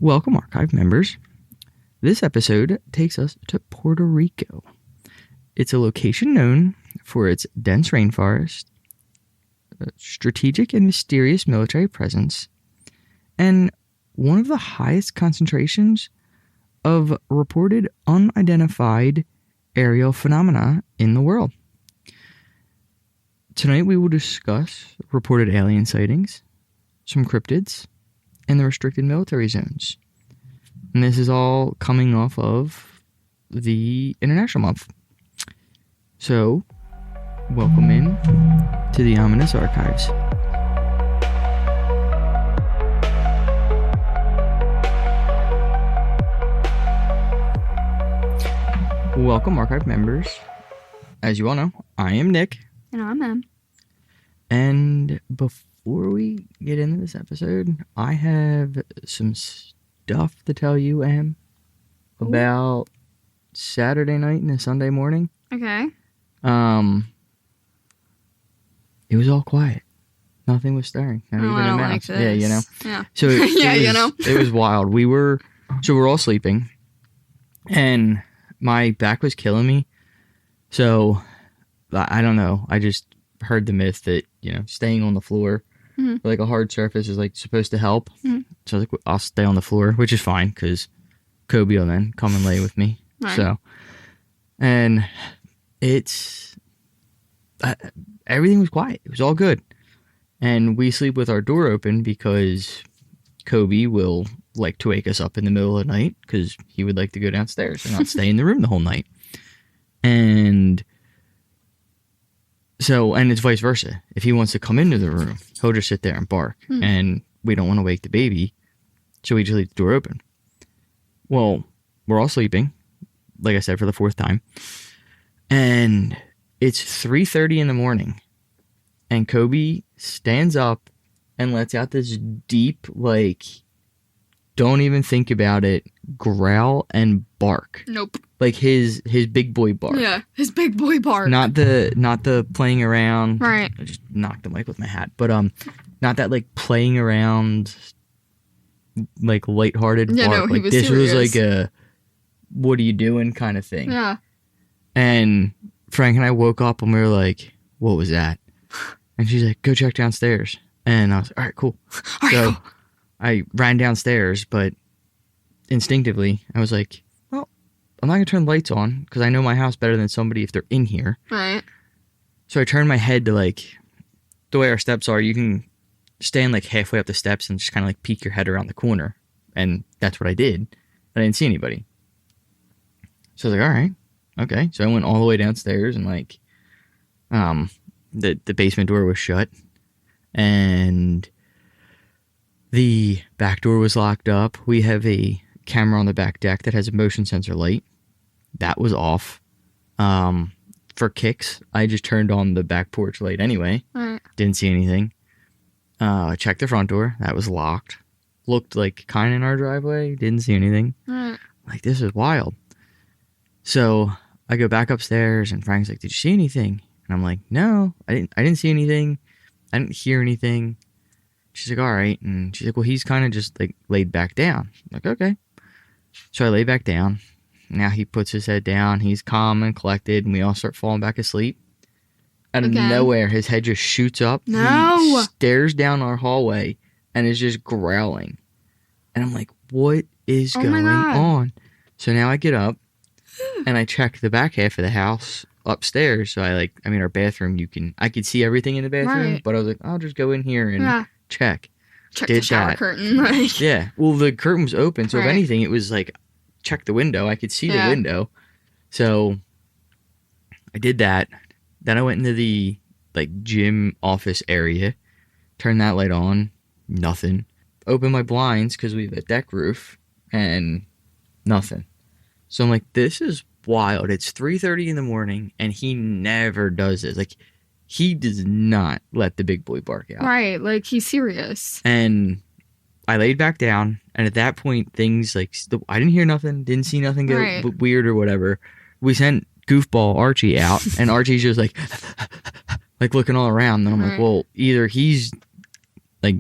Welcome, archive members. This episode takes us to Puerto Rico. It's a location known for its dense rainforest, strategic and mysterious military presence, and one of the highest concentrations of reported unidentified aerial phenomena in the world. Tonight we will discuss reported alien sightings, some cryptids, and the restricted military zones. And this is all coming off of the International Month. So, welcome in to the Ominous Archives. Welcome, archive members. As you all know, I am Nick. And I'm Em. And before we get into this episode, I have some stuff to tell you, Em, about Saturday night and a Sunday morning. Okay. It was all quiet. Nothing was stirring. Not even I a don't mouse. like this. Yeah, you know. Yeah. So it was wild. We're all sleeping, and my back was killing me. So I don't know. I just heard the myth that, staying on the floor, like a hard surface, is like supposed to help. Mm-hmm. So I was like, I'll stay on the floor, which is fine because Kobe will then come and lay with me. Right. So, and everything was quiet. It was all good. And we sleep with our door open because Kobe will like to wake us up in the middle of the night because he would like to go downstairs and not stay in the room the whole night. And so, and it's vice versa. If he wants to come into the room, he'll just sit there and bark. And we don't want to wake the baby, so we just leave the door open. Well, we're all sleeping, like I said, for the fourth time. And it's 3:30 in the morning. And Kobe stands up and lets out this deep, like, don't even think about it, growl and bark. Nope. Like his big boy bark. Yeah, his big boy bark. Not the playing around. Right. I just knocked the mic with my hat. But not that like playing around, like lighthearted bark. No, like was this serious. was like a what are you doing kind of thing. Yeah. And Frank and I woke up and we were like, what was that? And she's like, go check downstairs. And I was like, all right, cool. So I ran downstairs, but instinctively I was like, well, I'm not going to turn the lights on because I know my house better than somebody if they're in here. Right. So I turned my head to like, the way our steps are, you can stand like halfway up the steps and just kind of like peek your head around the corner. And that's what I did. I didn't see anybody. So I was like, all right, okay. So I went all the way downstairs and like, the basement door was shut and the back door was locked up. We have a camera on the back deck that has a motion sensor light. That was off. For kicks, I just turned on the back porch light anyway. Right. Didn't see anything. I checked the front door. That was locked. Looked like kind of in our driveway. Didn't see anything. Right. Like, this is wild. So I go back upstairs and Frank's like, did you see anything? And I'm like, no, I didn't see anything. I didn't hear anything. She's like, all right. And she's like, well, he's kind of just like laid back down. I'm like, okay. So I lay back down. Now he puts his head down. He's calm and collected. And we all start falling back asleep. Out of nowhere, his head just shoots up. No. He stares down our hallway and is just growling. And I'm like, what is going on? So now I get up and I check the back half of the house upstairs. So our bathroom, I could see everything in the bathroom, right. But I was like, I'll just go in here and check. Check the shower curtain. Right. Yeah. Well, the curtain was open. So right. If anything, it was like, check the window. I could see the window. So I did that. Then I went into the like gym office area, turned that light on, nothing. Opened my blinds because we have a deck roof and nothing. So I'm like, this is wild. It's 3:30 in the morning and he never does this. Like, he does not let the big boy bark out. Right, like he's serious. And I laid back down, and at that point, things like I didn't hear nothing, didn't see nothing go weird or whatever. We sent goofball Archie out, and Archie's just like looking all around. And I'm like, well, either he's like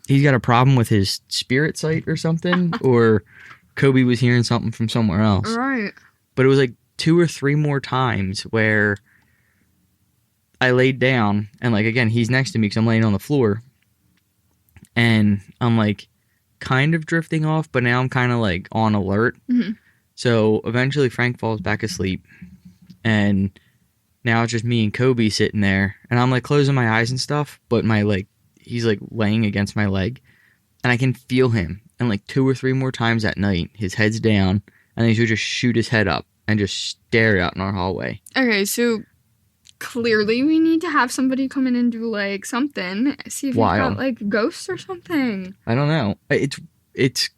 he's got a problem with his spirit sight or something, or Kobe was hearing something from somewhere else. Right. But it was like 2 or 3 more times where I laid down, and like, again, he's next to me because I'm laying on the floor, and I'm like kind of drifting off, but now I'm kind of like on alert. Mm-hmm. So eventually Frank falls back asleep, and now it's just me and Kobe sitting there, and I'm like closing my eyes and stuff, but my like, he's like laying against my leg, and I can feel him. And like 2 or 3 more times at night, his head's down, and he would just shoot his head up and just stare out in our hallway. Okay, so clearly we need to have somebody come in and do like something. See if you've got like ghosts or something. I don't know. It's.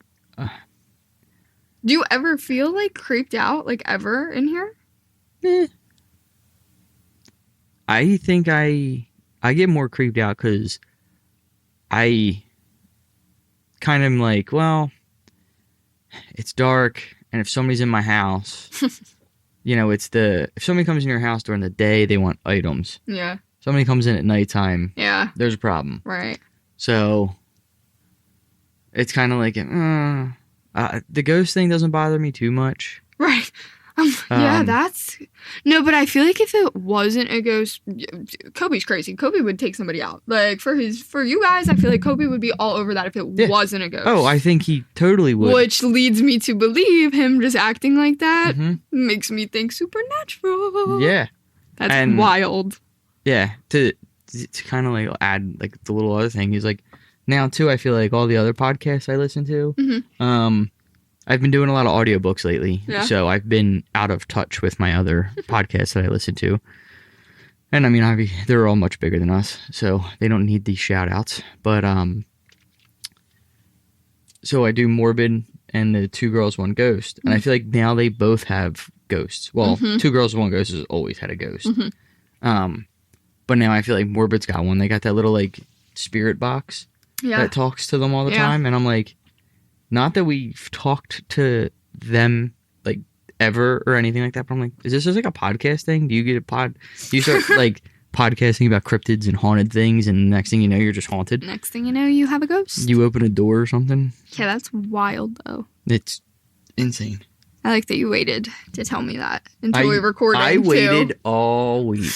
Do you ever feel like creeped out, like ever in here? I think I get more creeped out because I kind of like, well, it's dark, and if somebody's in my house, if somebody comes in your house during the day, they want items. Yeah. Somebody comes in at nighttime. Yeah. There's a problem. Right. So it's kind of like, the ghost thing doesn't bother me too much. Right. Yeah, that's... No, but I feel like if it wasn't a ghost... Kobe's crazy. Kobe would take somebody out. Like, for you guys, I feel like Kobe would be all over that if it wasn't a ghost. Oh, I think he totally would. Which leads me to believe him just acting like that makes me think supernatural. Yeah. That's wild. Yeah. To kind of like add like the little other thing, he's like, now too, I feel like all the other podcasts I listen to, I've been doing a lot of audiobooks lately, so I've been out of touch with my other podcasts that I listen to. And I mean, they're all much bigger than us, so they don't need these shout outs. But, so I do Morbid and the Two Girls, One Ghost. And I feel like now they both have ghosts. Well, Two Girls, One Ghost has always had a ghost. But now I feel like Morbid's got one. They got that little like spirit box that talks to them all the time. And I'm like, not that we've talked to them like ever or anything like that, but I'm like, is this just like a podcast thing? Do you get do you start like podcasting about cryptids and haunted things, and next thing you know, you're just haunted? Next thing you know, you have a ghost. You open a door or something? Yeah, that's wild though. It's insane. I like that you waited to tell me that until we recorded. I waited all week.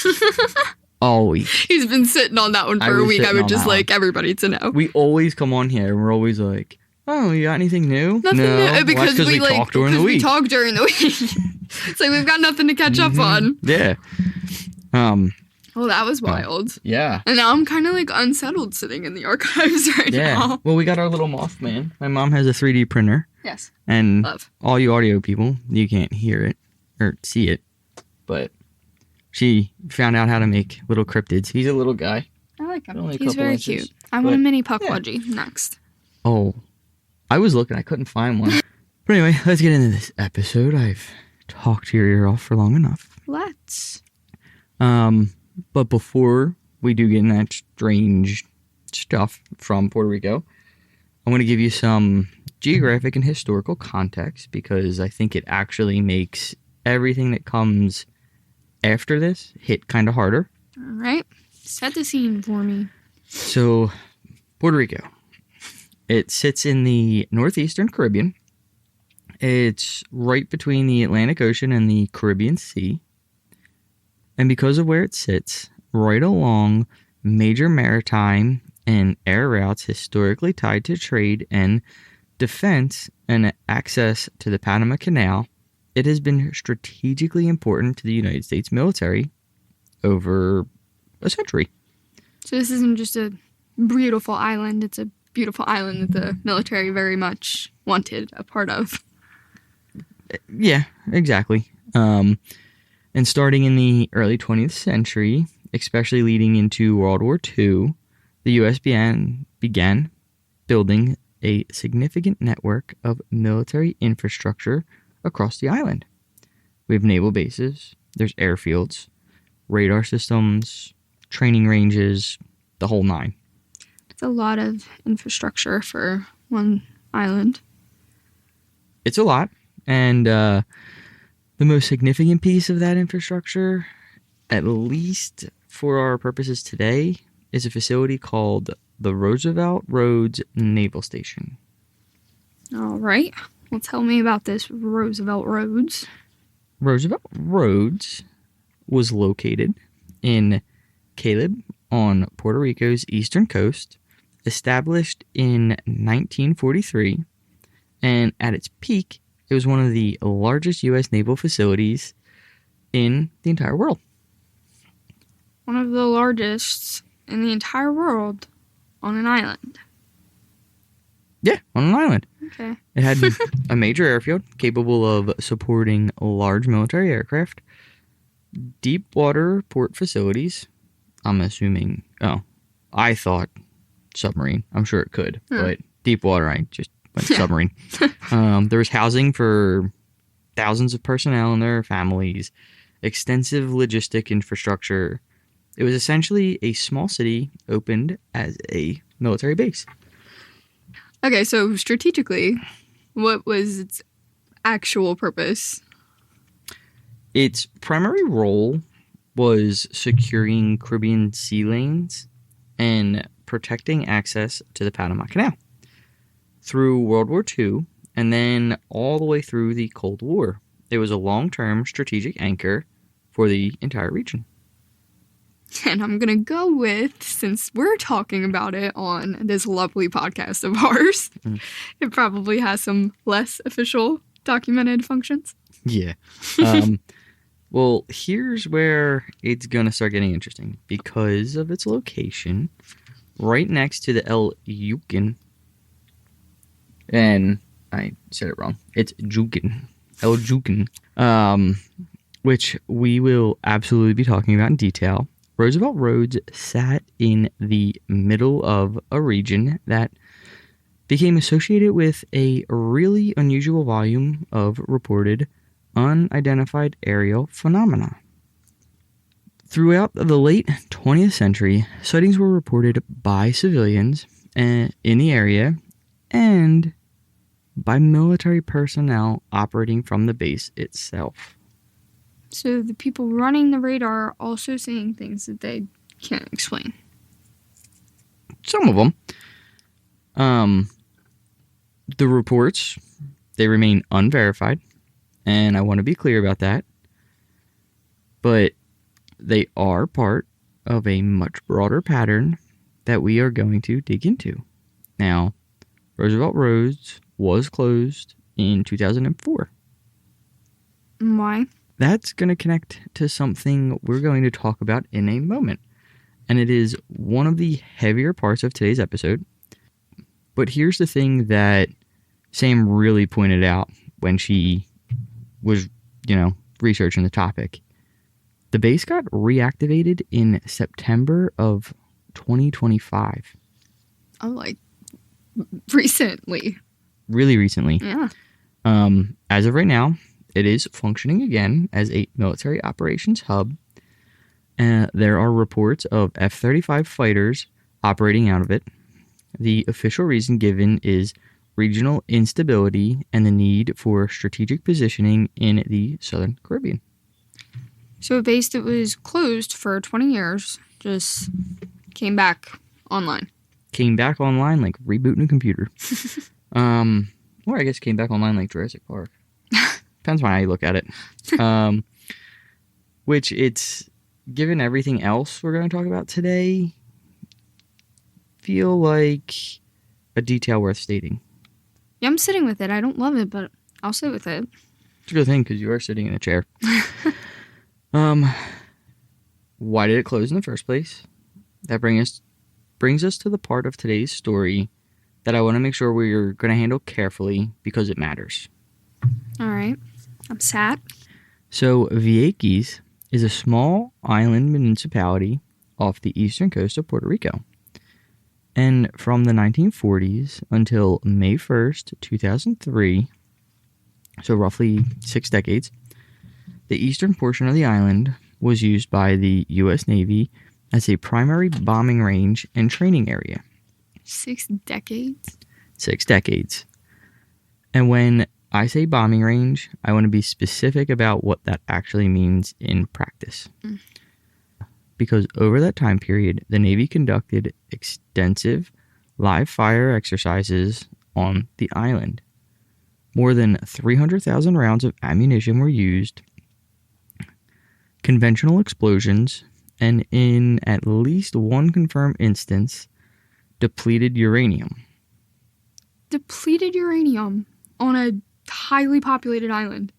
All week. He's been sitting on that one for a week. I would just like everybody to know. We always come on here and we're always like, oh, you got anything new? Nothing new. Because we talk during the week. We talk during the week. It's like we've got nothing to catch up on. Yeah. Well, that was wild. Yeah. And now I'm kind of like unsettled sitting in the archives right now. Well, we got our little Mothman. My mom has a 3D printer. Yes. And all you audio people, you can't hear it or see it, but she found out how to make little cryptids. He's a little guy. I like him. He's very cute. I want a mini Puckwudgie next. Oh, I was looking. I couldn't find one. But anyway, let's get into this episode. I've talked your ear off for long enough. Let's. But before we do get in that strange stuff from Puerto Rico, I'm going to give you some geographic and historical context because I think it actually makes everything that comes after this hit kind of harder. All right. Set the scene for me. So, Puerto Rico. It sits in the northeastern Caribbean. It's right between the Atlantic Ocean and the Caribbean Sea. And because of where it sits, right along major maritime and air routes historically tied to trade and defense and access to the Panama Canal, it has been strategically important to the United States military over a century. So this isn't just a beautiful island. It's a beautiful island that the military very much wanted a part of. Yeah, exactly. And starting in the early 20th century, especially leading into World War II, the U.S. began building a significant network of military infrastructure across the island. We have naval bases, there's airfields, radar systems, training ranges, the whole nine. It's a lot of infrastructure for one island. It's a lot. And the most significant piece of that infrastructure, at least for our purposes today, is a facility called the Roosevelt Roads Naval Station. All right. Well, tell me about this Roosevelt Roads. Roosevelt Roads was located in Caleb on Puerto Rico's eastern coast, established in 1943, and at its peak, it was one of the largest U.S. naval facilities in the entire world. One of the largest in the entire world on an island. Yeah, on an island. Okay. It had a major airfield capable of supporting large military aircraft, deep water port facilities. I'm assuming, I thought submarine. I'm sure it could, but deep water, I just went submarine. There was housing for thousands of personnel and their families, extensive logistic infrastructure. It was essentially a small city opened as a military base. Okay, so strategically, what was its actual purpose? Its primary role was securing Caribbean sea lanes and protecting access to the Panama Canal through World War II and then all the way through the Cold War. It was a long-term strategic anchor for the entire region. And I'm going to go with, since we're talking about it on this lovely podcast of ours, it probably has some less official documented functions. Yeah. Well, here's where it's going to start getting interesting. Because of its location, right next to the El Yunque, and I said it wrong. It's Yunque. El Yunque. Which we will absolutely be talking about in detail. Roosevelt Roads sat in the middle of a region that became associated with a really unusual volume of reported unidentified aerial phenomena. Throughout the late 20th century, sightings were reported by civilians in the area and by military personnel operating from the base itself. So the people running the radar are also seeing things that they can't explain. Some of them. The reports, they remain unverified, and I want to be clear about that. But they are part of a much broader pattern that we are going to dig into. Now, Roosevelt Roads was closed in 2004. Why? That's going to connect to something we're going to talk about in a moment. And it is one of the heavier parts of today's episode. But here's the thing that Sam really pointed out when she was, researching the topic. The base got reactivated in September of 2025. Oh, like recently. Really recently. Yeah. As of right now, it is functioning again as a military operations hub. There are reports of F-35 fighters operating out of it. The official reason given is regional instability and the need for strategic positioning in the Southern Caribbean. So a base that was closed for 20 years just came back online. Came back online like rebooting a computer. Or I guess came back online like Jurassic Park. Depends on how you look at it. Which it's, given everything else we're going to talk about today, feel like a detail worth stating. Yeah, I'm sitting with it. I don't love it, but I'll sit with it. It's a good thing because you are sitting in a chair. Why did it close in the first place? That brings us to the part of today's story that I want to make sure we're going to handle carefully because it matters. All right. I'm sat. So, Vieques is a small island municipality off the eastern coast of Puerto Rico. And from the 1940s until May 1st, 2003, so roughly 6 decades, the eastern portion of the island was used by the U.S. Navy as a primary bombing range and training area. 6 decades? 6 decades. And when I say bombing range, I want to be specific about what that actually means in practice. because over that time period, the Navy conducted extensive live fire exercises on the island. More than 300,000 rounds of ammunition were used, conventional explosions, and in at least one confirmed instance, depleted uranium. Depleted uranium on a highly populated island.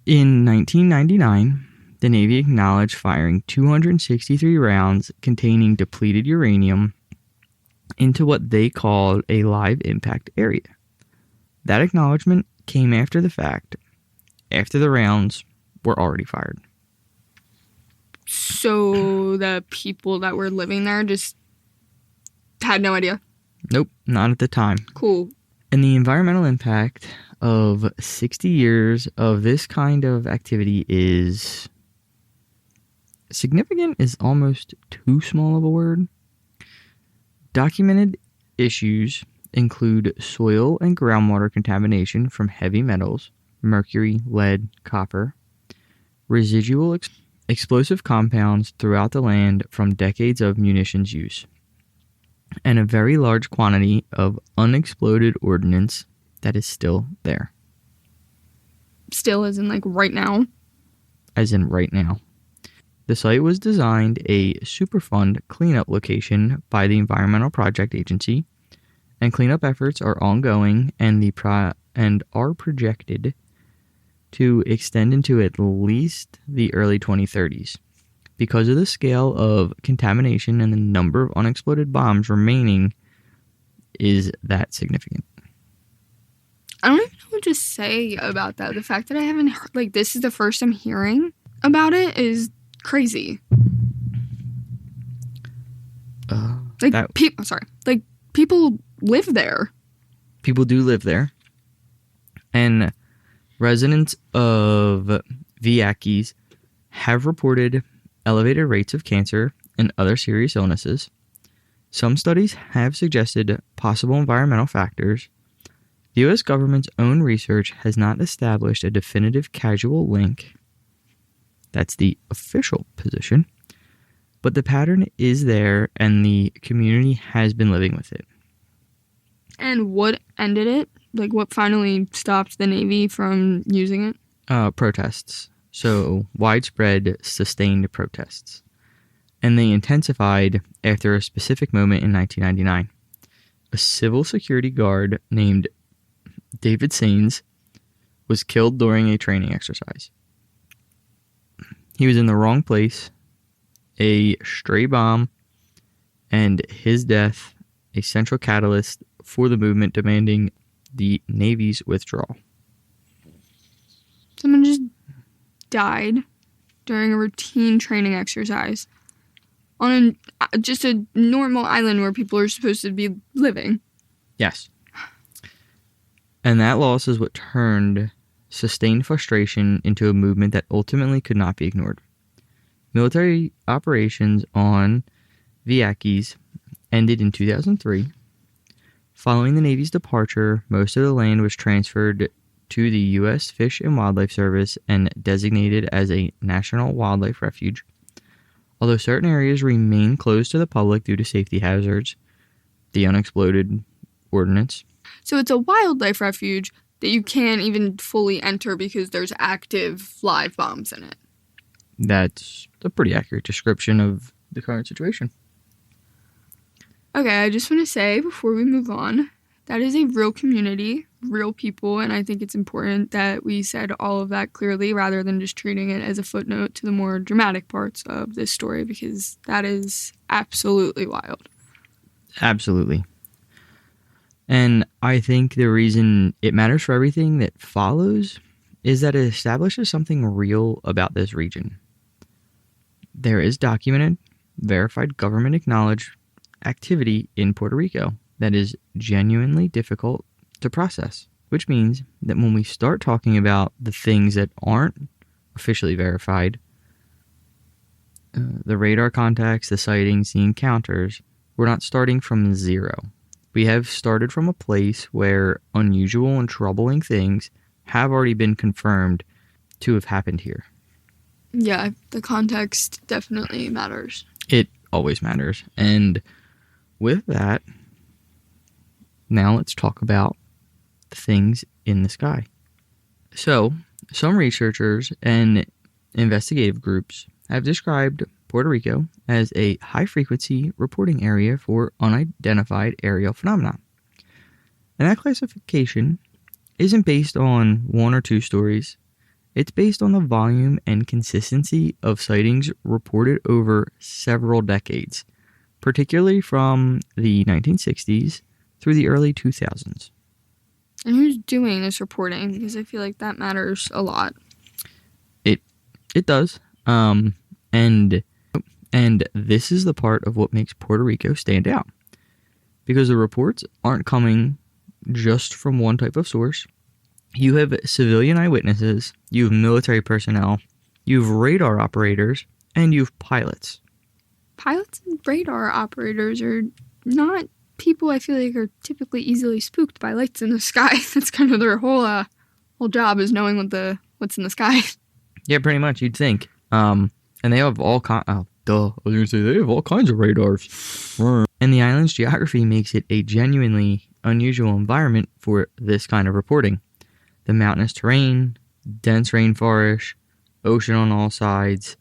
In 1999, the Navy acknowledged firing 263 rounds containing depleted uranium into what they called a live impact area. That acknowledgement came after the fact, after the rounds were already fired. So the people that were living there just had no idea? Nope, not at the time. Cool. And the environmental impact of 60 years of this kind of activity is significant, is almost too small of a word. Documented issues include soil and groundwater contamination from heavy metals, mercury, lead, copper, residual explosive compounds throughout the land from decades of munitions use, and a very large quantity of unexploded ordnance that is still there. Still as in like right now? As in right now. The site was designed a Superfund cleanup location by the Environmental Project Agency, and cleanup efforts are ongoing and are projected to extend into at least the early 2030s. Because of the scale of contamination and the number of unexploded bombs remaining is that significant. I don't even know what to say about that. The fact that I haven't heard, like, this is the first I'm hearing about it is crazy. People live there. People do live there. And residents of Vieques have reported elevated rates of cancer and other serious illnesses. Some studies have suggested possible environmental factors. The U.S. government's own research has not established a definitive causal link. That's the official position. But the pattern is there, and the community has been living with it. And what ended it? Like, what finally stopped the Navy from using it? Protests. So, widespread, sustained protests. And they intensified after a specific moment in 1999. A civil security guard named David Saines was killed during a training exercise. He was in the wrong place. A stray bomb and his death, a central catalyst for the movement demanding the Navy's withdrawal. Someone just died during a routine training exercise on just a normal island where people are supposed to be living. Yes. And that loss is what turned sustained frustration into a movement that ultimately could not be ignored. Military operations on Vieques ended in 2003. Following the Navy's departure, most of the land was transferred to the U.S. Fish and Wildlife Service and designated as a National Wildlife Refuge. Although certain areas remain closed to the public due to safety hazards, the unexploded ordnance. So it's a wildlife refuge that you can't even fully enter because there's active live bombs in it. That's a pretty accurate description of the current situation. Okay, I just want to say before we move on, that is a real community, real people, and I think it's important that we said all of that clearly rather than just treating it as a footnote to the more dramatic parts of this story, because that is absolutely wild. Absolutely. And I think the reason it matters for everything that follows is that it establishes something real about this region. There is documented, verified, government-acknowledged activity in Puerto Rico that is genuinely difficult to process, which means that when we start talking about the things that aren't officially verified, the radar contacts, the sightings, the encounters, we're not starting from zero. We have started from a place where unusual and troubling things have already been confirmed to have happened here. Yeah, the context definitely matters. It always matters. And with that, now let's talk about the things in the sky. So, some researchers and investigative groups have described Puerto Rico as a high-frequency reporting area for unidentified aerial phenomena. And that classification isn't based on one or two stories. It's based on the volume and consistency of sightings reported over several decades, particularly from the 1960s through the early 2000s. And who's doing this reporting? Because I feel like that matters a lot. It does. And this is the part of what makes Puerto Rico stand out. Because the reports aren't coming just from one type of source. You have civilian eyewitnesses, you have military personnel, you have radar operators, and you have pilots. Pilots and radar operators are not people I feel like are typically easily spooked by lights in the sky. That's kind of their whole job, is knowing what's in the sky. Yeah, pretty much, you'd think. And they have all kinds... Oh, duh. I was going to say, they have all kinds of radars. And the island's geography makes it a genuinely unusual environment for this kind of reporting. The mountainous terrain, dense rainforest, ocean on all sides,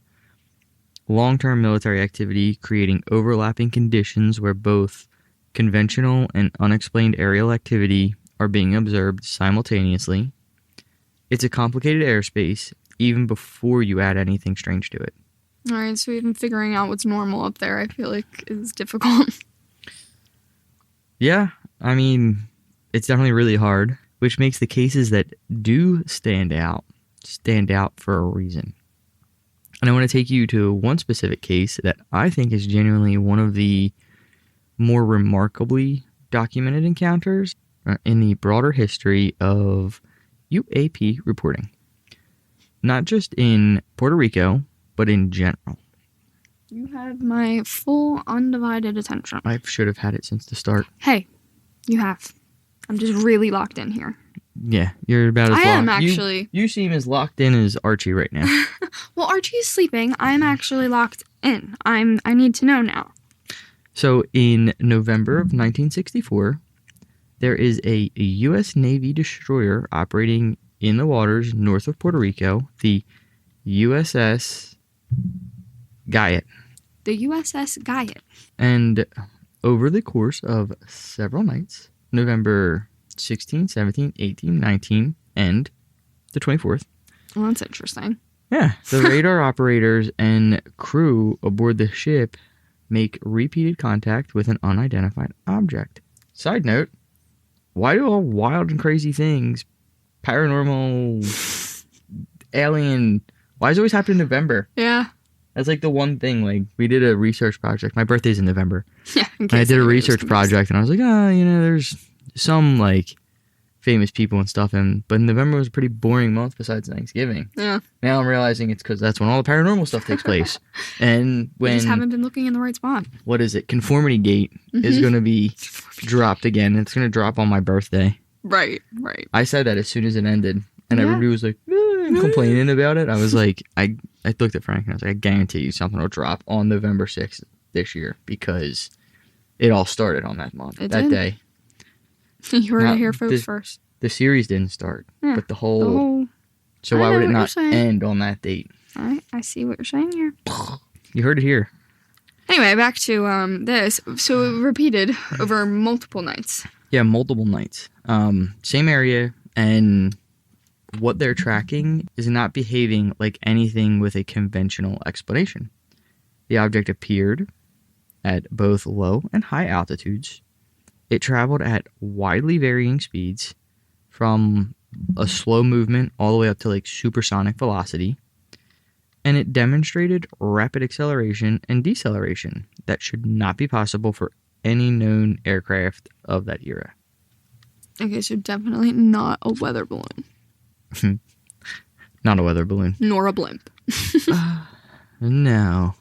long-term military activity creating overlapping conditions where both conventional and unexplained aerial activity are being observed simultaneously. It's a complicated airspace, even before you add anything strange to it. All right, so even figuring out what's normal up there, I feel like, is difficult. Yeah, I mean, it's definitely really hard, which makes the cases that do stand out for a reason. And I want to take you to one specific case that I think is genuinely one of the more remarkably documented encounters in the broader history of UAP reporting. Not just in Puerto Rico, but in general. You have my full undivided attention. I should have had it since the start. Hey, you have. I'm just really locked in here. Yeah, you're about as locked. I am actually. You seem as locked in as Archie right now. Well, Archie is sleeping. I'm actually locked in. I need to know now. So, in November of 1964, there is a U.S. Navy destroyer operating in the waters north of Puerto Rico, the USS Guyot. The USS Guyot. And over the course of several nights, November 16, 17, 18, 19, and the 24th. Well, that's interesting. Yeah. The radar operators and crew aboard the ship make repeated contact with an unidentified object. Side note, why do all wild and crazy things, paranormal, alien, why does it always happen in November? Yeah. That's like the one thing, like, we did a research project. My birthday's in November. Yeah. And I did a research project, and I was like, there's some, like, famous people and stuff, but November was a pretty boring month besides Thanksgiving. Yeah. Now I'm realizing it's because that's when all the paranormal stuff takes place. And when... You just haven't been looking in the right spot. What is it? Conformity Gate is going to be dropped again. It's going to drop on my birthday. Right. I said that as soon as it ended, and everybody was like, complaining about it. I was like, I looked at Frank and I was like, I guarantee you something will drop on November 6th this year, because it all started on that month, that day. You heard it here first. The series didn't start, but the whole... So why would it not end on that date? I see what you're saying here. You heard it here. Anyway, back to this. So it repeated over multiple nights. Yeah, multiple nights. Same area, and what they're tracking is not behaving like anything with a conventional explanation. The object appeared at both low and high altitudes. It traveled at widely varying speeds, from a slow movement all the way up to like supersonic velocity. And it demonstrated rapid acceleration and deceleration that should not be possible for any known aircraft of that era. Okay, so definitely not a weather balloon. Not a weather balloon. Nor a blimp. No,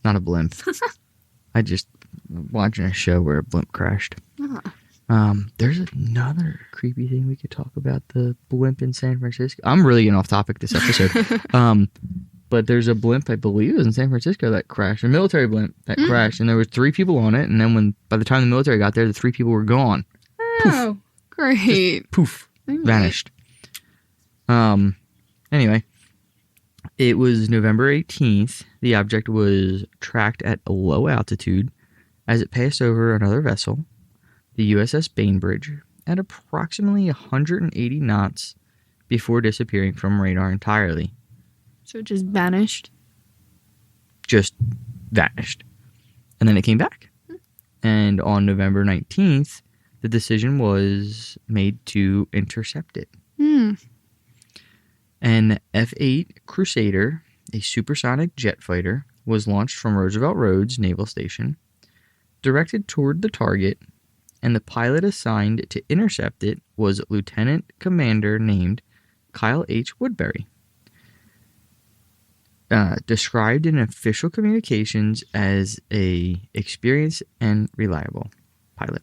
not a blimp. I just watching a show where a blimp crashed. There's another creepy thing we could talk about, the blimp in San Francisco. I'm really getting off topic this episode. But there's a blimp, I believe it was in San Francisco, that crashed. A military blimp that crashed. And there were 3 people on it. And then by the time the military got there, the 3 people were gone. Oh, poof. Great. Just poof. Vanished. Anyway, it was November 18th. The object was tracked at a low altitude as it passed over another vessel, the USS Bainbridge, at approximately 180 knots before disappearing from radar entirely. So it just vanished? Just vanished. And then it came back. And on November 19th, the decision was made to intercept it. An F-8 Crusader, a supersonic jet fighter, was launched from Roosevelt Roads Naval Station, directed toward the target, and the pilot assigned to intercept it was Lieutenant Commander named Kyle H. Woodbury. Described in official communications as a experienced and reliable pilot.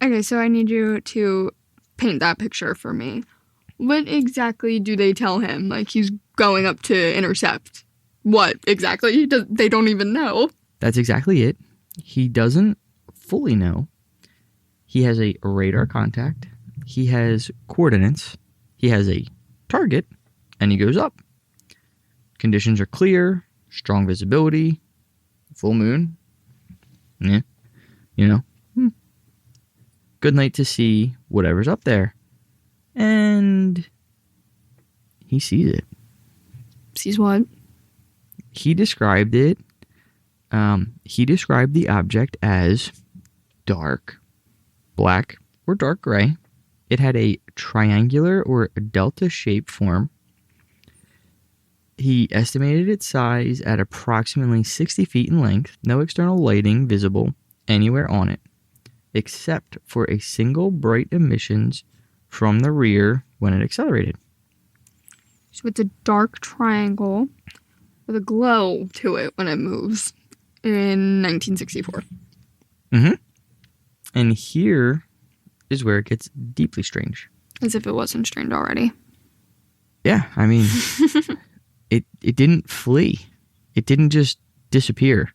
Okay, so I need you to paint that picture for me. What exactly do they tell him? Like, he's going up to intercept. What exactly? They don't even know. That's exactly it. He doesn't fully know. He has a radar contact. He has coordinates. He has a target. And he goes up. Conditions are clear. Strong visibility. Full moon. Yeah. Good night to see whatever's up there. And he sees it. Sees what? He described it. He described the object as dark black or dark gray. It had a triangular or a delta-shaped form. He estimated its size at approximately 60 feet in length. No external lighting visible anywhere on it, except for a single bright emissions from the rear when it accelerated. So it's a dark triangle with a glow to it when it moves in 1964. And here is where it gets deeply strange. As if it wasn't strange already. Yeah, I mean, it didn't flee. It didn't just disappear.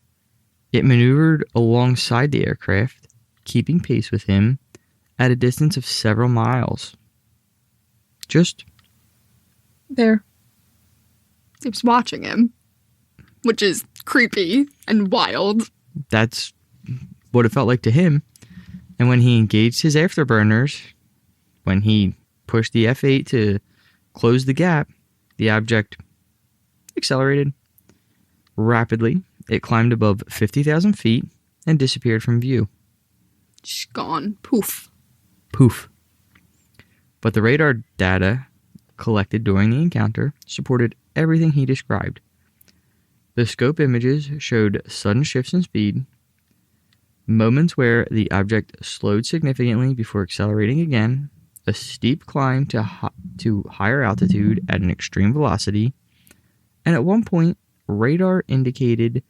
It maneuvered alongside the aircraft, keeping pace with him at a distance of several miles. Just there. It was watching him, which is creepy and wild. That's what it felt like to him. And when he engaged his afterburners, when he pushed the F-8 to close the gap, the object accelerated rapidly. It climbed above 50,000 feet and disappeared from view. Just gone. Poof. Poof. But the radar data collected during the encounter supported everything he described. The scope images showed sudden shifts in speed, moments where the object slowed significantly before accelerating again, a steep climb to higher altitude at an extreme velocity, and at one point, radar indicated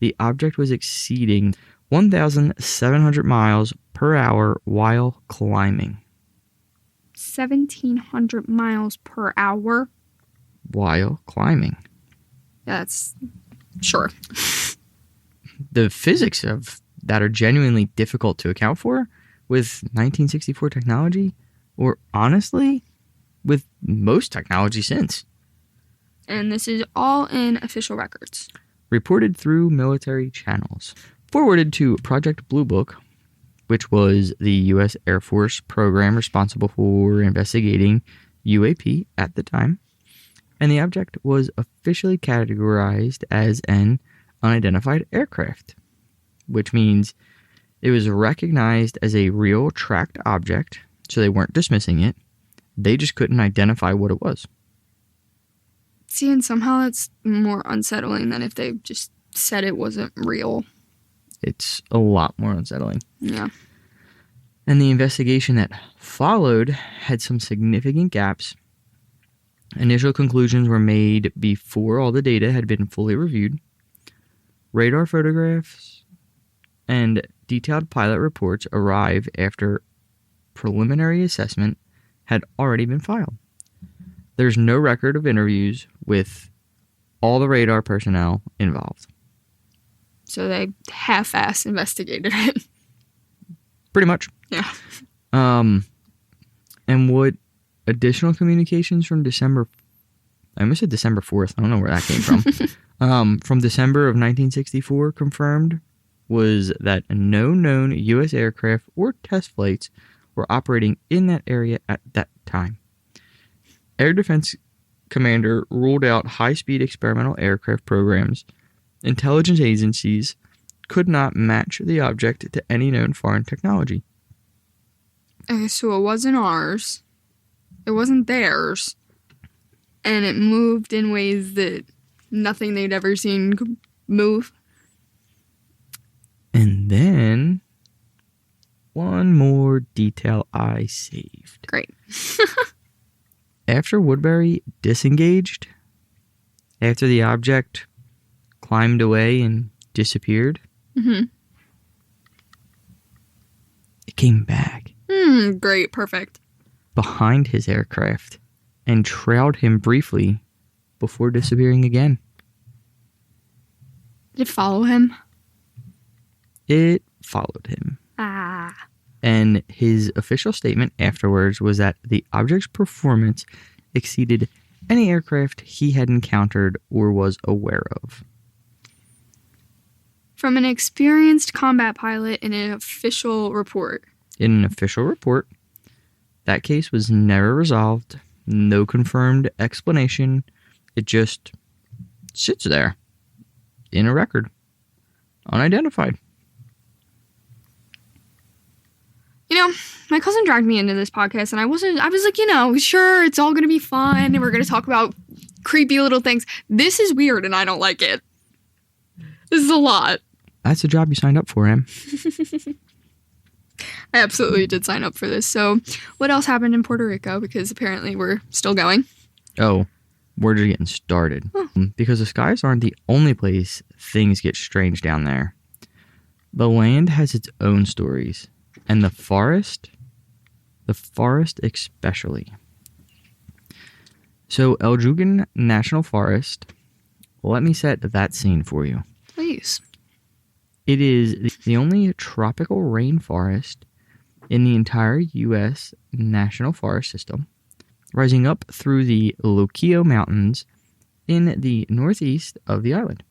the object was exceeding 1,700 miles per hour while climbing. 1,700 miles per hour? While climbing. That's... sure. The physics of that are genuinely difficult to account for with 1964 technology, or honestly, with most technology since. And this is all in official records. Reported through military channels. Forwarded to Project Blue Book, which was the U.S. Air Force program responsible for investigating UAP at the time. And the object was officially categorized as an unidentified aircraft, which means it was recognized as a real tracked object, so they weren't dismissing it. They just couldn't identify what it was. See, and somehow that's more unsettling than if they just said it wasn't real. It's a lot more unsettling. Yeah. And the investigation that followed had some significant gaps. Initial conclusions were made before all the data had been fully reviewed. Radar photographs and detailed pilot reports arrive after preliminary assessment had already been filed. There's no record of interviews with all the radar personnel involved. So they half-ass investigated it. Pretty much. Yeah. And what additional communications from December... I almost said December 4th. I don't know where that came from. From December of 1964 confirmed was that no known U.S. aircraft or test flights were operating in that area at that time. Air Defense Commander ruled out high-speed experimental aircraft programs. Intelligence agencies could not match the object to any known foreign technology. Okay, so it wasn't ours. It wasn't theirs. And it moved in ways that nothing they'd ever seen could move. And then one more detail I saved. Great. After Woodbury disengaged, after the object climbed away and disappeared, it came back. Great, perfect. Behind his aircraft and trailed him briefly before disappearing again. Did it follow him? It followed him. And his official statement afterwards was that the object's performance exceeded any aircraft he had encountered or was aware of. From an experienced combat pilot in an official report. In an official report, that case was never resolved. No confirmed explanation. It just sits there in a record. Unidentified. You know, my cousin dragged me into this podcast, and I was like, sure, it's all going to be fun, and we're going to talk about creepy little things. This is weird, and I don't like it. This is a lot. That's the job you signed up for, Em. I absolutely did sign up for this. So, what else happened in Puerto Rico? Because apparently we're still going. Oh, we're just getting started. Because the skies aren't the only place things get strange down there. The land has its own stories. And the forest especially. So, El Yunque National Forest, let me set that scene for you. Please. It is the only tropical rainforest in the entire U.S. National Forest System, rising up through the Loquillo Mountains in the northeast of the island.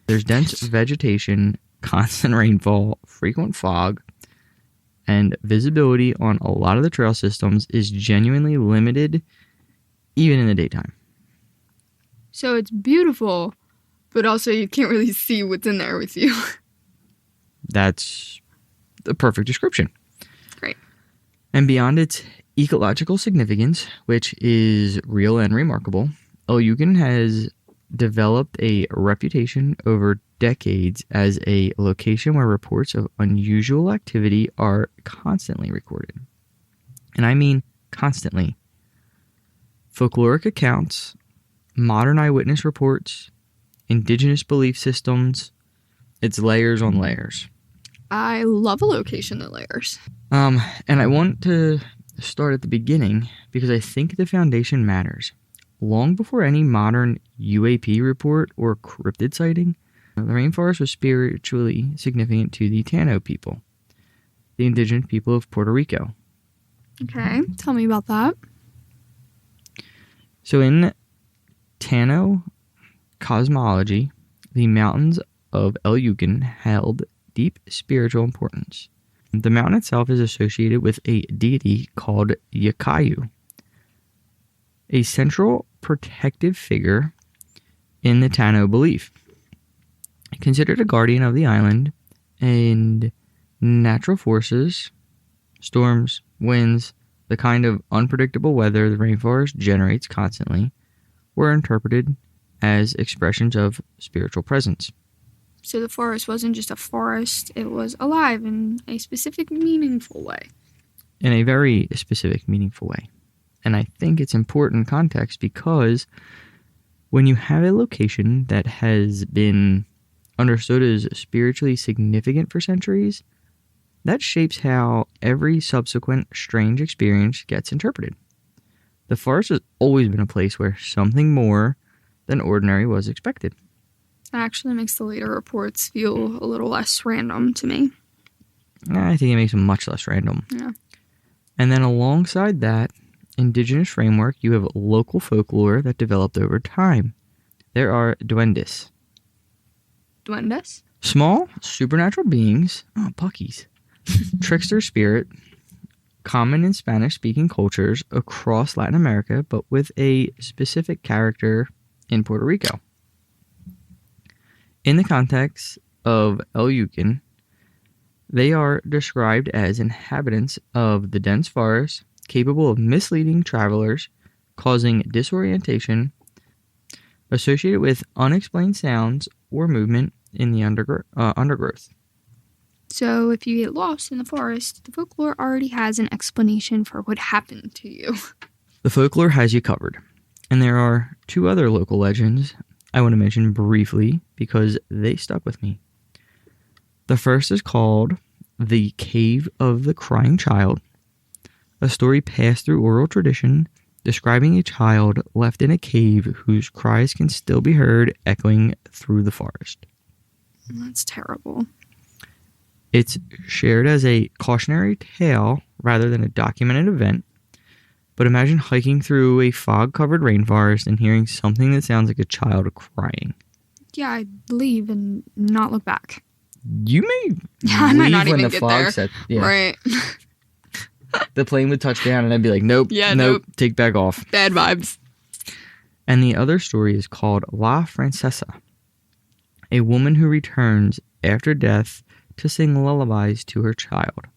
There's dense vegetation, constant rainfall, frequent fog, and visibility on a lot of the trail systems is genuinely limited, even in the daytime. So it's beautiful, but also you can't really see what's in there with you. That's the perfect description. Great. And beyond its ecological significance, which is real and remarkable, El Yunque has developed a reputation over decades as a location where reports of unusual activity are constantly recorded. And I mean constantly. Folkloric accounts, modern eyewitness reports, indigenous belief systems, it's layers on layers. I love a location that layers. And I want to start at the beginning because I think the foundation matters. Long before any modern UAP report or cryptid sighting, the rainforest was spiritually significant to the Tano people, the indigenous people of Puerto Rico. Okay, tell me about that. So in Tano cosmology, the mountains of El Yunque held deep spiritual importance. The mountain itself is associated with a deity called Yunque, a central protective figure in the Tano belief. Considered a guardian of the island, and natural forces, storms, winds, the kind of unpredictable weather the rainforest generates constantly, were interpreted as expressions of spiritual presence. So the forest wasn't just a forest, it was alive in a specific, meaningful way. In a very specific, meaningful way. And I think it's important context because when you have a location that has been understood as spiritually significant for centuries, that shapes how every subsequent strange experience gets interpreted. The forest has always been a place where something more than ordinary was expected. That actually makes the later reports feel a little less random to me. I think it makes them much less random. Yeah. And then alongside that indigenous framework, you have local folklore that developed over time. There are duendes. Duendes? Small, supernatural beings, puckies, trickster spirit, common in Spanish-speaking cultures across Latin America, but with a specific character in Puerto Rico. In the context of El Yunque, they are described as inhabitants of the dense forest, capable of misleading travelers, causing disorientation, associated with unexplained sounds or movement in the undergrowth. So if you get lost in the forest, the folklore already has an explanation for what happened to you. The folklore has you covered. And there are two other local legends I want to mention briefly because they stuck with me. The first is called The Cave of the Crying Child, a story passed through oral tradition describing a child left in a cave whose cries can still be heard echoing through the forest. That's terrible. It's shared as a cautionary tale rather than a documented event. But imagine hiking through a fog-covered rainforest and hearing something that sounds like a child crying. Yeah, I'd leave and not look back. You may I might not when even the get fog there. set. Yeah. Right. The plane would touch down and I'd be like, nope, take back off. Bad vibes. And the other story is called La Francesa, a woman who returns after death to sing lullabies to her child.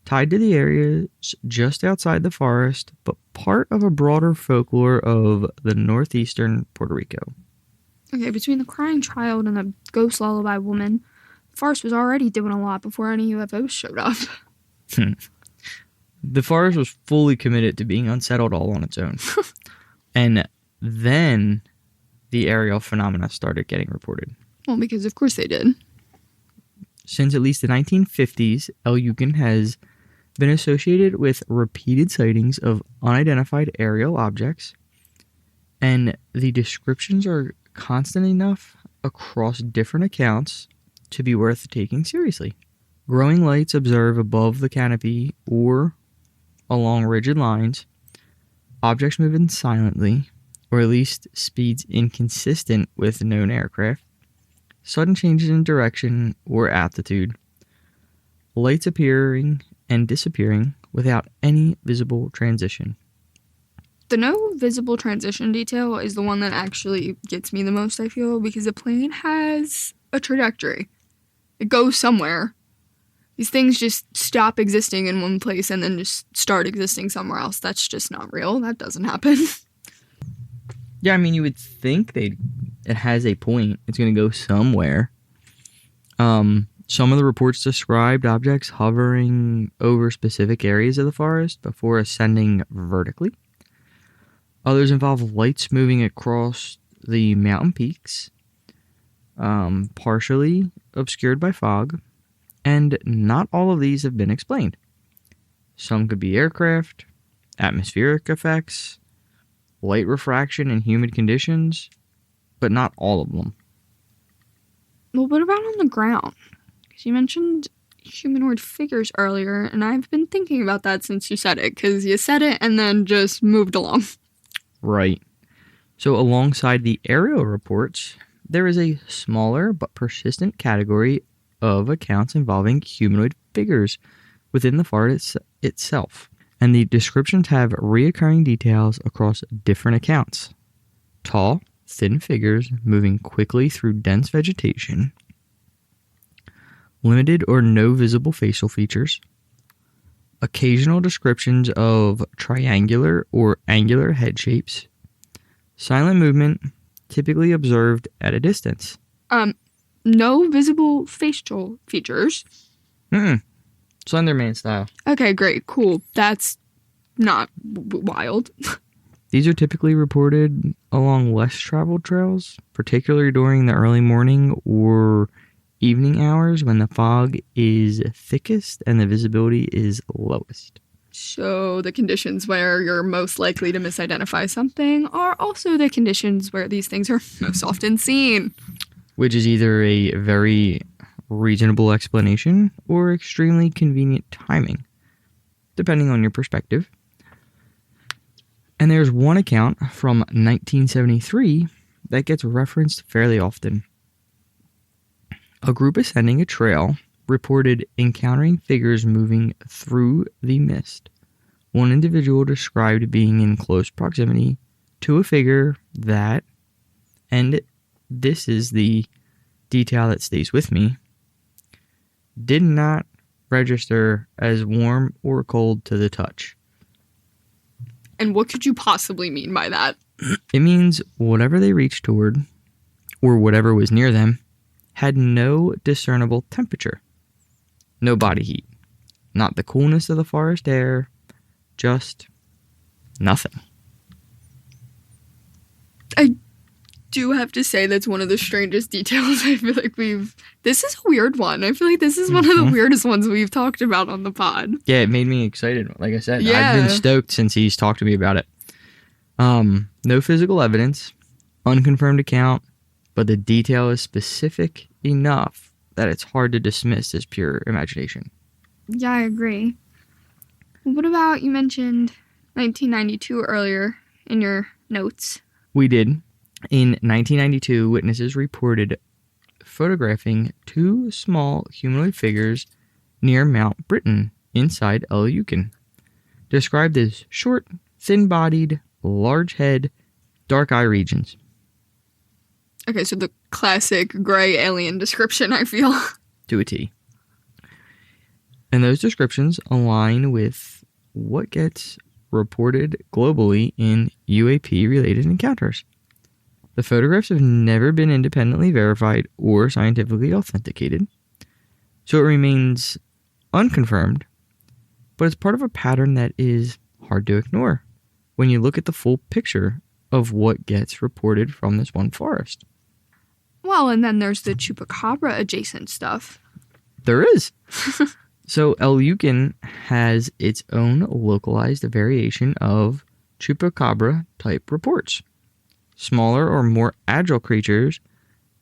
Tied to the areas just outside the forest, but part of a broader folklore of the northeastern Puerto Rico. Okay, between the crying child and the ghost lullaby woman, the forest was already doing a lot before any UFOs showed up. The forest was fully committed to being unsettled all on its own. And then the aerial phenomena started getting reported. Well, because of course they did. Since at least the 1950s, El Yunque has been associated with repeated sightings of unidentified aerial objects, and the descriptions are constant enough across different accounts to be worth taking seriously. Growing lights observed above the canopy or along rigid lines, objects moving silently, or at least speeds inconsistent with known aircraft, sudden changes in direction or altitude, lights appearing and disappearing without any visible transition. The no visible transition detail is the one that actually gets me the most, I feel, because the plane has a trajectory. It goes somewhere. These things just stop existing in one place and then just start existing somewhere else. That's just not real. That doesn't happen. Yeah, I mean, you would think it has a point. It's going to go somewhere. Some of the reports described objects hovering over specific areas of the forest before ascending vertically. Others involve lights moving across the mountain peaks, partially obscured by fog, and not all of these have been explained. Some could be aircraft, atmospheric effects, light refraction in humid conditions, but not all of them. Well, what about on the ground? Because you mentioned humanoid figures earlier, and I've been thinking about that since you said it, because you said it and then just moved along. Right. So alongside the aerial reports, there is a smaller but persistent category of accounts involving humanoid figures within the forest itself. And the descriptions have reoccurring details across different accounts. Tall, thin figures moving quickly through dense vegetation. Limited or no visible facial features. Occasional descriptions of triangular or angular head shapes. Silent movement, typically observed at a distance. No visible facial features. Slenderman style. Okay, great, cool. That's not wild. These are typically reported along less traveled trails, particularly during the early morning or evening hours when the fog is thickest and the visibility is lowest. So the conditions where you're most likely to misidentify something are also the conditions where these things are most often seen. Which is either a very reasonable explanation or extremely convenient timing, depending on your perspective. And there's one account from 1973 that gets referenced fairly often. A group ascending a trail reported encountering figures moving through the mist. One individual described being in close proximity to a figure that, and this is the detail that stays with me, did not register as warm or cold to the touch. And what could you possibly mean by that? It means whatever they reached toward, or whatever was near them, had no discernible temperature. No body heat. Not the coolness of the forest air. Just nothing. I do have to say that's one of the strangest details I feel like this is a weird one. I feel like this is one of the weirdest ones we've talked about on the pod. Yeah, it made me excited. Like I said, Yeah. I've been stoked since he's talked to me about it. No physical evidence, unconfirmed account, but the detail is specific enough that it's hard to dismiss as pure imagination. Yeah, I agree. What about, you mentioned 1992 earlier in your notes. We did. In 1992, witnesses reported photographing two small humanoid figures near Mount Britain inside El Yunque, described as short, thin-bodied, large head, dark eye regions. Okay, so the classic gray alien description, I feel. To a T. And those descriptions align with what gets reported globally in UAP-related encounters. The photographs have never been independently verified or scientifically authenticated, so it remains unconfirmed, but it's part of a pattern that is hard to ignore when you look at the full picture of what gets reported from this one forest. Well, and then there's the chupacabra adjacent stuff. There is. So El Yunque has its own localized variation of chupacabra type reports. Smaller or more agile creatures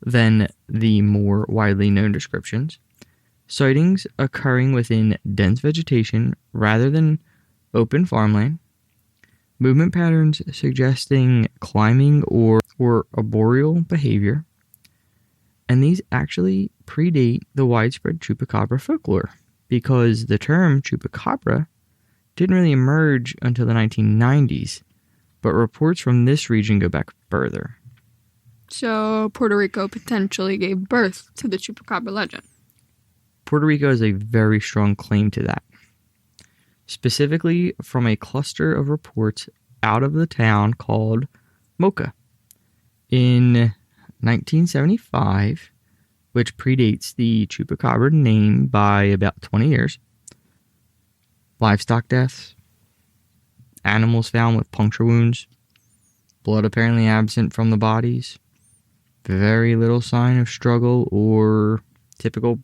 than the more widely known descriptions. Sightings occurring within dense vegetation rather than open farmland. Movement patterns suggesting climbing or arboreal behavior. And these actually predate the widespread chupacabra folklore, because the term chupacabra didn't really emerge until the 1990s, but reports from this region go back further. So Puerto Rico potentially gave birth to the chupacabra legend. Puerto Rico has a very strong claim to that, specifically from a cluster of reports out of the town called Mocha. In 1975, which predates the chupacabra name by about 20 years. Livestock deaths, animals found with puncture wounds, blood apparently absent from the bodies, very little sign of struggle or typical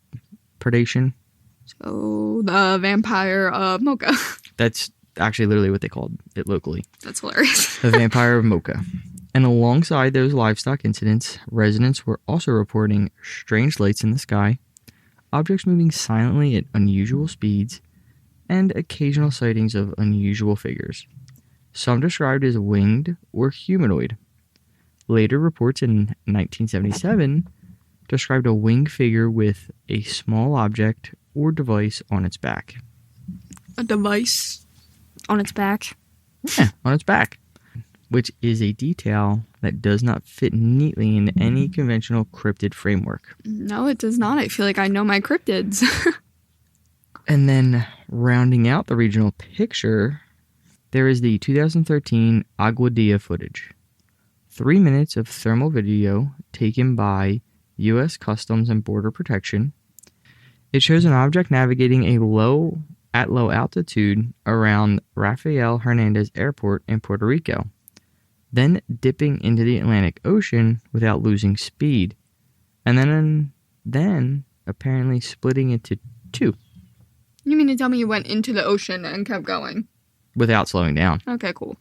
predation. So the vampire of Mocha. That's actually literally what they called it locally. That's hilarious. The vampire of Mocha. And alongside those livestock incidents, residents were also reporting strange lights in the sky, objects moving silently at unusual speeds, and occasional sightings of unusual figures, some described as winged or humanoid. Later reports in 1977 described a winged figure with a small object or device on its back. A device on its back? Yeah, on its back. Which is a detail that does not fit neatly in any conventional cryptid framework. No, it does not. I feel like I know my cryptids. And then, rounding out the regional picture, there is the 2013 Aguadilla footage. 3 minutes of thermal video taken by U.S. Customs and Border Protection. It shows an object navigating at low altitude around Rafael Hernandez Airport in Puerto Rico, then dipping into the Atlantic Ocean without losing speed, and then apparently splitting into two. You mean to tell me you went into the ocean and kept going? Without slowing down. Okay, cool.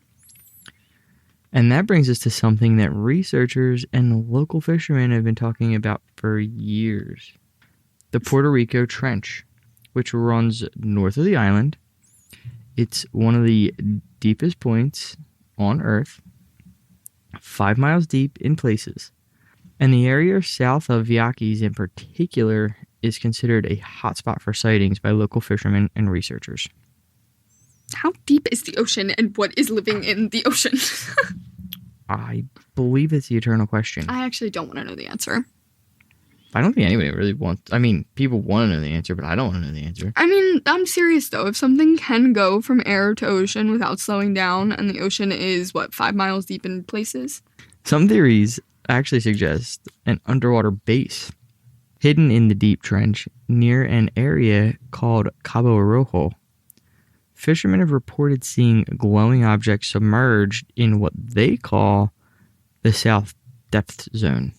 And that brings us to something that researchers and local fishermen have been talking about for years. The Puerto Rico Trench, which runs north of the island. It's one of the deepest points on Earth, 5 miles deep in places. And the area south of Vieques in particular is considered a hotspot for sightings by local fishermen and researchers. How deep is the ocean and what is living in the ocean? I believe it's the eternal question. I actually don't want to know the answer. I don't think anybody really wants... I mean, people want to know the answer, but I don't want to know the answer. I mean, I'm serious, though. If something can go from air to ocean without slowing down, and the ocean is, 5 miles deep in places? Some theories actually suggest an underwater base hidden in the deep trench near an area called Cabo Rojo. Fishermen have reported seeing glowing objects submerged in what they call the South Depth Zone.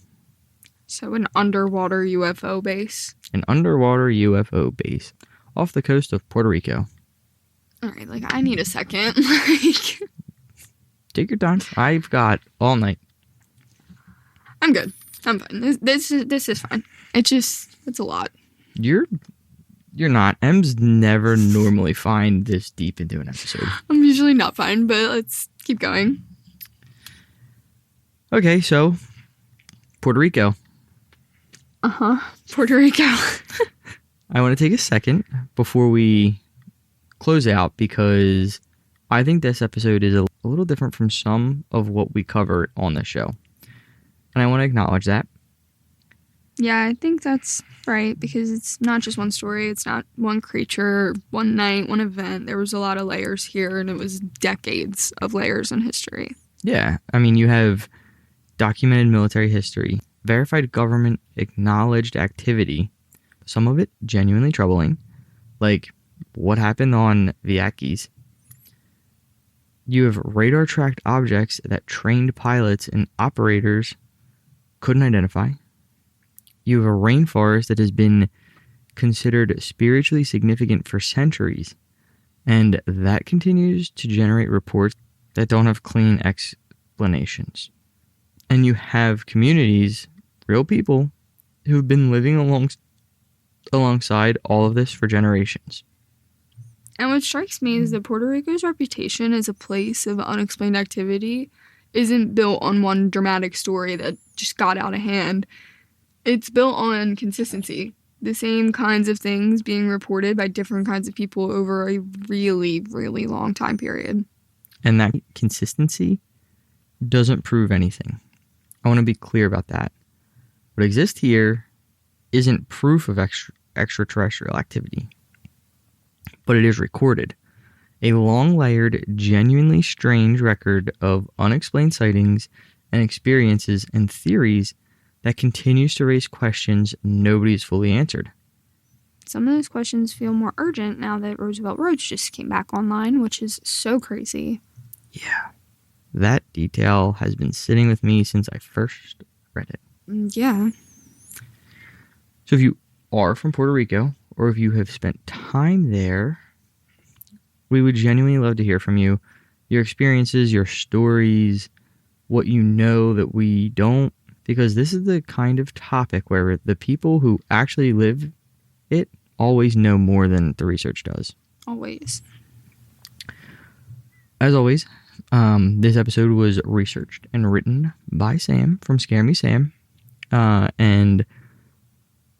So an underwater UFO base? An underwater UFO base off the coast of Puerto Rico. All right, I need a second. Take your time. I've got all night. I'm good. I'm fine. This is fine. It's a lot. You're not. Em's never normally fine this deep into an episode. I'm usually not fine, but let's keep going. Okay, so Puerto Rico. Puerto Rico. I want to take a second before we close out because I think this episode is a little different from some of what we cover on the show. And I want to acknowledge that. Yeah, I think that's right because it's not just one story. It's not one creature, one night, one event. There was a lot of layers here, and it was decades of layers in history. Yeah. I mean, you have documented military history, verified government acknowledged activity, some of it genuinely troubling, like what happened on Vieques. You have radar tracked objects that trained pilots and operators couldn't identify. You have a rainforest that has been considered spiritually significant for centuries, and that continues to generate reports that don't have clean explanations. And you have communities, real people, who've been living alongside all of this for generations. And what strikes me is that Puerto Rico's reputation as a place of unexplained activity isn't built on one dramatic story that just got out of hand. It's built on consistency. The same kinds of things being reported by different kinds of people over a really, really long time period. And that consistency doesn't prove anything. I want to be clear about that. What exists here isn't proof of extraterrestrial activity, but it is recorded. A long-layered, genuinely strange record of unexplained sightings and experiences and theories that continues to raise questions nobody's fully answered. Some of those questions feel more urgent now that Roosevelt Roads just came back online, which is so crazy. Yeah. That detail has been sitting with me since I first read it. Yeah. So if you are from Puerto Rico, or if you have spent time there, we would genuinely love to hear from you. Your experiences, your stories, what you know that we don't, because this is the kind of topic where the people who actually live it always know more than the research does. Always. As always, this episode was researched and written by Sam from Scare Me Sam. And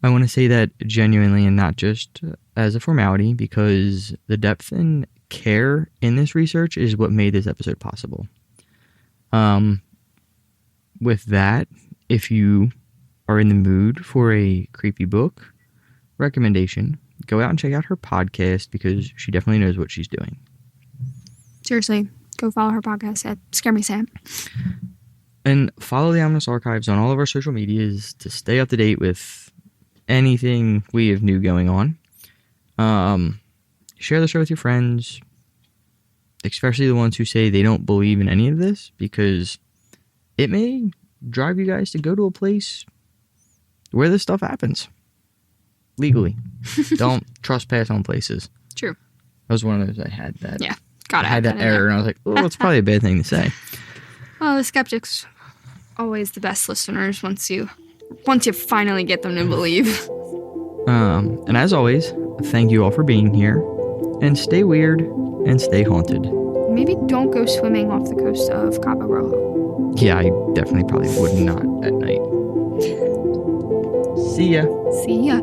I want to say that genuinely and not just as a formality, because the depth and care in this research is what made this episode possible. With that, if you are in the mood for a creepy book recommendation, go out and check out her podcast because she definitely knows what she's doing. Seriously, go follow her podcast at Scare Me Sam. And follow the Ominous Archives on all of our social medias to stay up to date with anything we have new going on. Share the show with your friends, especially the ones who say they don't believe in any of this, because it may drive you guys to go to a place where this stuff happens legally. Don't trespass on places. True. That was one of those I had that. Yeah. Got it. I had that error, and I was like, oh, that's probably a bad thing to say. Well, the skeptics always the best listeners once you finally get them to believe. And as always, thank you all for being here. And stay weird and stay haunted. Maybe don't go swimming off the coast of Cabo Rojo. Yeah, I definitely probably would not at night. See ya. See ya.